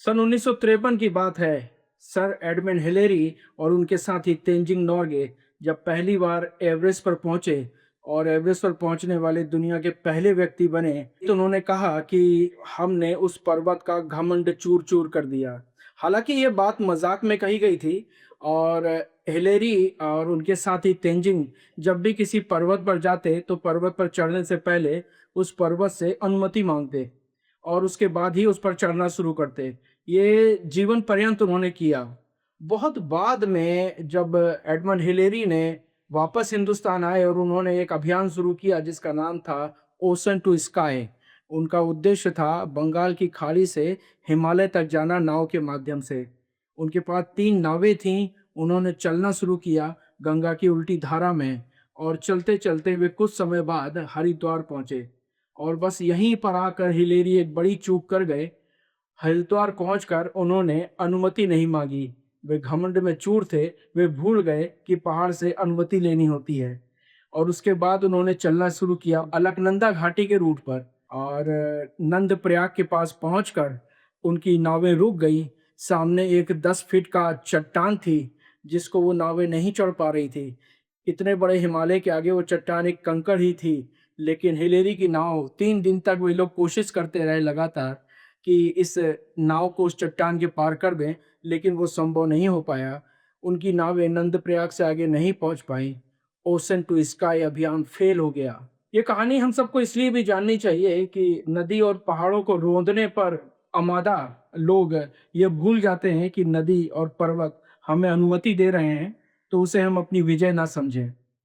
सन 1953 की बात है। सर एडमंड हिलेरी और उनके साथी तेंजिंग नोर्गे जब पहली बार एवरेस्ट पर पहुंचे और एवरेस्ट पर पहुंचने वाले दुनिया के पहले व्यक्ति बने, तो उन्होंने कहा कि हमने उस पर्वत का घमंड चूर चूर कर दिया। हालांकि ये बात मजाक में कही गई थी। और हिलेरी और उनके साथी तेंजिंग जब भी किसी पर्वत पर जाते तो पर्वत पर चढ़ने से पहले उस पर्वत से अनुमति मांगते और उसके बाद ही उस पर चढ़ना शुरू करते। ये जीवन पर्यंत उन्होंने किया। बहुत बाद में जब एडमंड हिलेरी ने वापस हिंदुस्तान आए और उन्होंने एक अभियान शुरू किया जिसका नाम था ओशन टू स्काई। उनका उद्देश्य था बंगाल की खाड़ी से हिमालय तक जाना नाव के माध्यम से। उनके पास 3 नावें थीं। उन्होंने चलना शुरू किया गंगा की उल्टी धारा में और चलते-चलते वे कुछ समय बाद हरिद्वार पहुंचे। और बस यहीं पर आकर हिलेरी एक बड़ी चूक कर गए। हरिद्वार पहुंचकर उन्होंने अनुमति नहीं मांगी। वे घमंड में चूर थे। वे भूल गए कि पहाड़ से अनुमति लेनी होती है। और उसके बाद उन्होंने चलना शुरू किया अलकनंदा घाटी के रूट पर। और नंद प्रयाग के पास पहुंचकर उनकी नावें रुक गई। सामने एक 10 फीट का चट्टान थी जिसको वो नावें नहीं चढ़ पा रही थी। इतने बड़े हिमालय के आगे वो चट्टान एक कंकड़ ही थी। लेकिन हिलेरी की नाव 3 दिन तक वे लोग कोशिश करते रहे लगातार कि इस नाव को उस चट्टान के पार कर दें, लेकिन वो संभव नहीं हो पाया। उनकी नावें नंदप्रयाग से आगे नहीं पहुंच पाई। ओशन टू स्काई अभियान फेल हो गया। ये कहानी हम सबको इसलिए भी जाननी चाहिए कि नदी और पहाड़ों को रोंदने पर आमादा लोग ये भूल जाते हैं कि नदी और पर्वत हमें अनुमति दे रहे हैं, तो उसे हम अपनी विजय ना समझें।